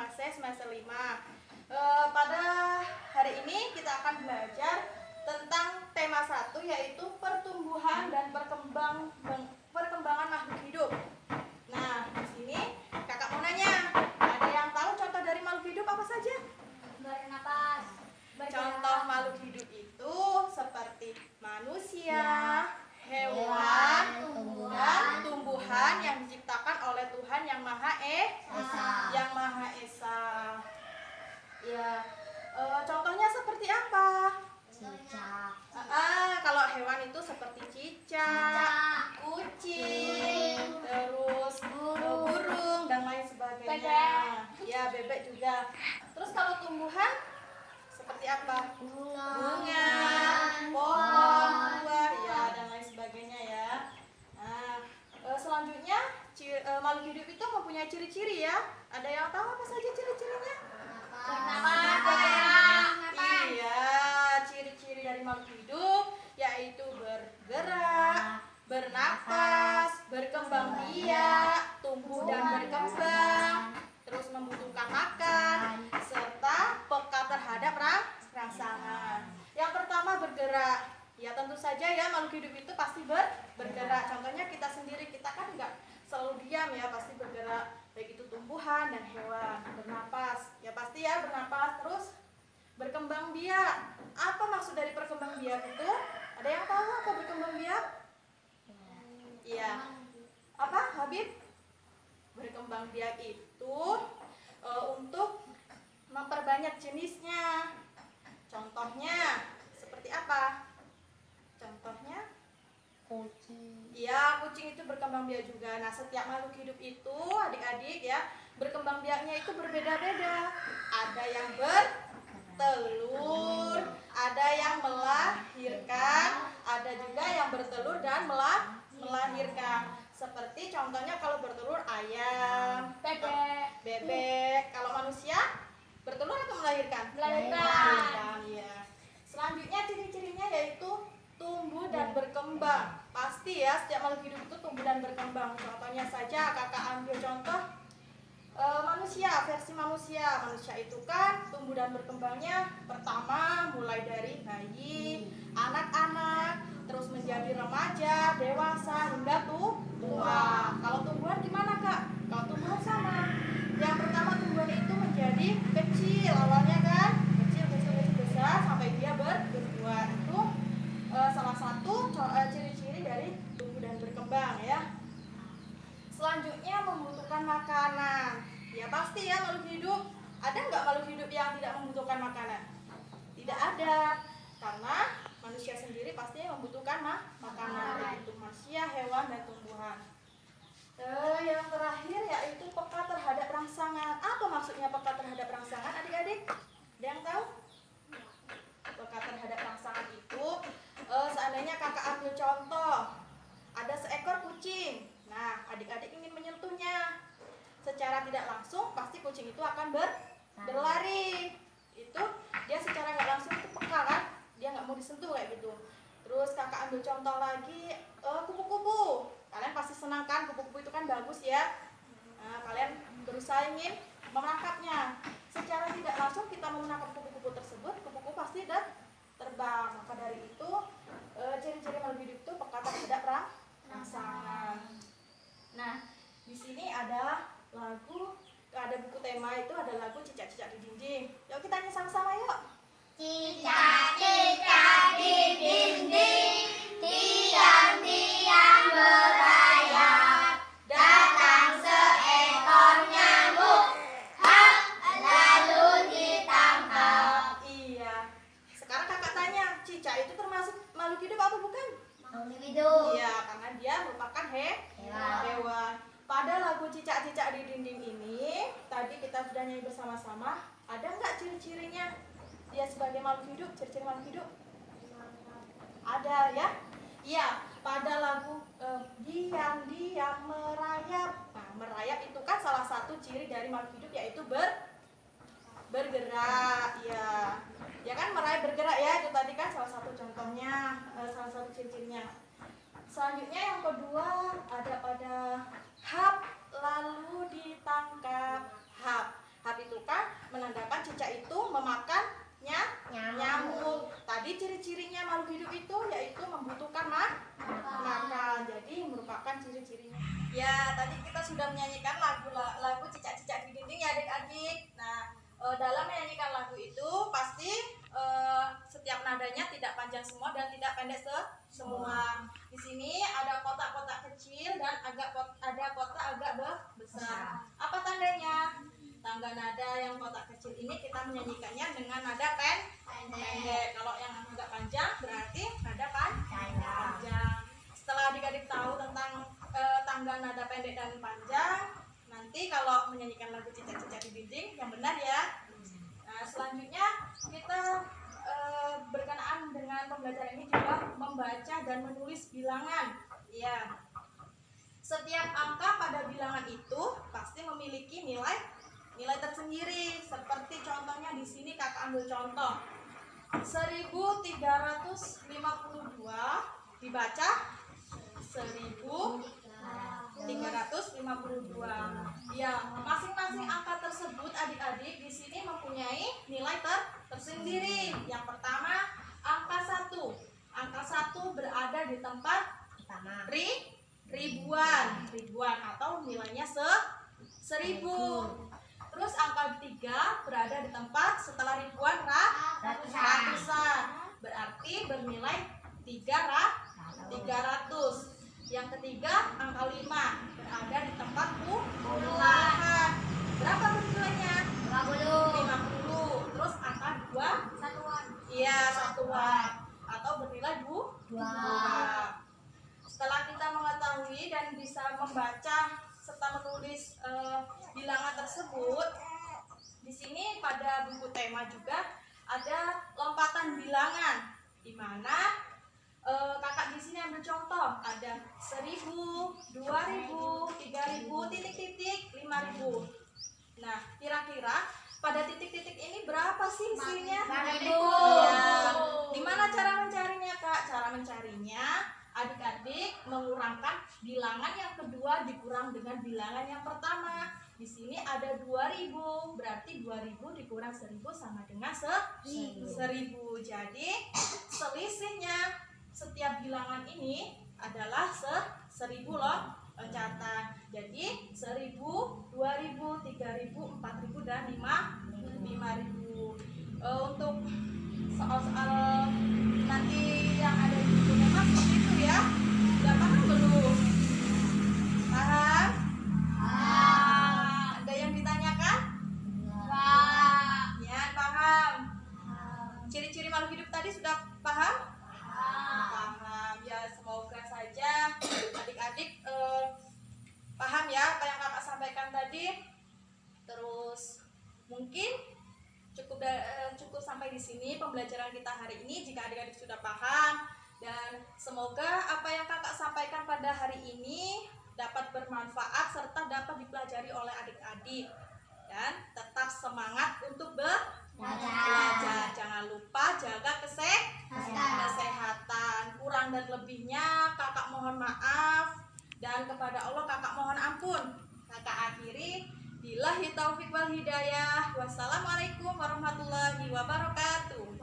Mase semester 5. Pada hari ini kita akan belajar tentang tema 1, yaitu pertumbuhan dan perkembangan makhluk hidup. Nah, di sini kakak mau nanya, ada yang tahu contoh dari makhluk hidup apa saja? Bernapas. Contoh makhluk hidup itu seperti manusia, hewan, dan tumbuhan yang diciptakan oleh Tuhan yang Maha Esa. Ya, contohnya seperti apa? Cicak. Kalau hewan itu seperti cicak, kucing, terus burung dan lain sebagainya. Ya, bebek juga. Terus kalau tumbuhan seperti apa? Bunga, pohon, buah, ya dan lain sebagainya ya. Nah, selanjutnya makhluk hidup itu mempunyai ciri-ciri ya. Ada yang tahu apa saja ciri-cirinya? Iya, ciri-ciri dari makhluk hidup yaitu bergerak, bernapas, berkembang biak, tumbuh dan berkembang, terus membutuhkan makan, serta peka terhadap rangsangan. Yang pertama bergerak. Ya tentu saja ya makhluk hidup itu pasti bergerak. Contohnya kita sendiri, kita kan nggak selalu diam ya, pasti bergerak. Baik itu tumbuhan dan hewan. Bernapas, ya pasti ya bernapas. Terus berkembang biak. Apa maksud dari berkembang biak itu? Ada yang tahu apa berkembang biak? Iya. Apa, Habib? Berkembang biak itu untuk memperbanyak jenisnya. Contohnya seperti apa? Contohnya? Kucing. Iya, kucing itu berkembang biak juga. Nah, setiap makhluk hidup itu, adik-adik ya, berkembang biaknya itu berbeda-beda. Ada yang bertelur, ada yang melahirkan, ada juga yang bertelur dan melahirkan. Seperti contohnya kalau bertelur ayam, bebek. Kalau manusia bertelur atau melahirkan? Melahirkan, ya. Selanjutnya ciri-cirinya yaitu tumbuh dan berkembang. Pasti ya, setiap makhluk hidup itu tumbuh dan berkembang. Contohnya saja, kakak ambil contoh manusia, versi manusia. Manusia itu kan tumbuh dan berkembangnya pertama mulai dari bayi, anak-anak, terus menjadi remaja, dewasa, hingga tua. Kalau tumbuhan gimana kak? Kalau tumbuhan sama. Yang pertama tumbuhan itu menjadi kecil awalnya kan, kecil besar sampai dia berbuah. Itu salah satu ciri-ciri dari tumbuh dan berkembang ya. Selanjutnya membutuhkan makanan. Ya pasti ya makhluk hidup. Ada nggak makhluk hidup yang tidak membutuhkan makanan? Tidak ada. Karena manusia sendiri pasti membutuhkan makanan, yaitu manusia, hewan, dan tumbuhan. Yang terakhir yaitu peka terhadap rangsangan. Apa maksudnya peka terhadap rangsangan, adik-adik? Ada yang tahu? Peka terhadap rangsangan itu seandainya kakak ambil contoh, ada seekor kucing. Nah, adik-adik ingin menyentuhnya. Secara tidak langsung pasti kucing itu akan berlari. Itu dia secara nggak langsung itu peka kan? Dia nggak mau disentuh kayak gitu. Terus kakak ambil contoh lagi kupu-kupu. Kalian pasti senang kan, kupu-kupu itu kan bagus ya. Nah, kalian berusaha ingin menangkapnya. Secara tidak langsung kita mau menangkap kupu-kupu tersebut, kupu-kupu pasti terbang. Maka dari itu ciri-ciri makhluk hidup itu peka terhadap rangsangan. Nah, di sini ada buku tema itu ada lagu Cicak-cicak di dinding. Yuk kita nyanyi sama-sama yuk. Cicak-cicak di dinding, diam-diam merayap. Datang seekor nyamuk, hap, lalu ditangkap. Iya. Sekarang kakak tanya, cicak itu termasuk makhluk hidup apa bukan? Makhluk hidup. Iya, karena dia merupakan hewan. Pada lagu Cicak-cicak di dinding ini, tadi kita sudah nyanyi bersama-sama. Ada nggak ciri-cirinya dia sebagai makhluk hidup? Ciri-ciri makhluk hidup? Ada ya? Iya, pada lagu diam-diam merayap. Nah, merayap itu kan salah satu ciri dari makhluk hidup, yaitu bergerak. Ya, ya kan merayap bergerak ya, itu tadi kan salah satu contohnya, salah satu ciri-cirinya. Selanjutnya yang kedua ada pada hap lalu ditangkap. Hap itu lupakan ciri-cirinya. Ya, tadi kita sudah menyanyikan lagu Cicak-cicak di dinding ya adik-adik. Nah, dalam menyanyikan lagu itu pasti setiap nadanya tidak panjang semua dan tidak pendek semua. Di sini ada kotak-kotak kecil dan ada kotak agak besar. Apa tandanya? Tanda nada yang kotak kecil ini kita menyanyikannya dengan nada pendek. Kalau yang agak panjang berarti nada panjang. Setelah adik-adik tahu tentang tangga nada pendek dan panjang, nanti kalau menyanyikan lagu Cicak-cicak di dinding yang benar ya. Nah, selanjutnya kita berkenaan dengan pembelajaran ini juga membaca dan menulis bilangan. Ya. Setiap angka pada bilangan itu pasti memiliki nilai tersendiri. Seperti contohnya di sini kakak ambil contoh 1352 dibaca 1352. Ya, masing-masing angka tersebut adik-adik di sini mempunyai nilai tersendiri. Yang pertama, angka 1. Angka 1 berada di tempat ribuan atau nilainya 1000. Terus angka 3 berada di tempat setelah ribuan ratusan. Berarti bernilai 300. Yang ketiga, angka 5 berada di tempat puluhan. Berapa bernilainya? 50. Terus angka 2 satuan. Iya, satuan atau bernilai 2. Setelah kita mengetahui dan bisa membaca serta menulis bilangan tersebut, di sini pada buku tema juga ada lompatan bilangan, di mana kakak di sini ambil contoh ada 1000, 2000, 3000, titik-titik, 5000. Nah, kira-kira pada titik-titik ini berapa sih isinya? 5000. Ya. Gimana cara mencarinya, Kak? Cara mencarinya adik-adik mengurangkan bilangan yang kedua dikurang dengan bilangan yang pertama. Di sini ada 2000, berarti 2000 dikurang 1000 sama dengan 1000. Jadi selisihnya setiap bilangan ini adalah 1000 loh, catat. Jadi 1000, 2000, 3000, 4000 dan 5000. Untuk soal-soal nanti yang ada di buku tema seperti itu ya. Sudah paham belum? Paham? Ada yang ditanyakan? Ya, paham. Ciri-ciri makhluk hidup tadi sudah paham? Paham. Ya, semoga saja adik-adik paham ya apa yang kakak sampaikan tadi. Terus mungkin cukup sampai di sini pembelajaran kita hari ini. Jika adik-adik sudah paham, dan semoga apa yang kakak sampaikan pada hari ini dapat bermanfaat serta dapat dipelajari oleh adik-adik, dan tetap semangat untuk belajar. Jangan lupa jaga kesehatan. Kurang dan lebihnya kakak mohon maaf, dan kepada Allah kakak mohon ampun. Kakak akhiri, billahi taufiq wal hidayah. Wassalamualaikum warahmatullahi wabarakatuh.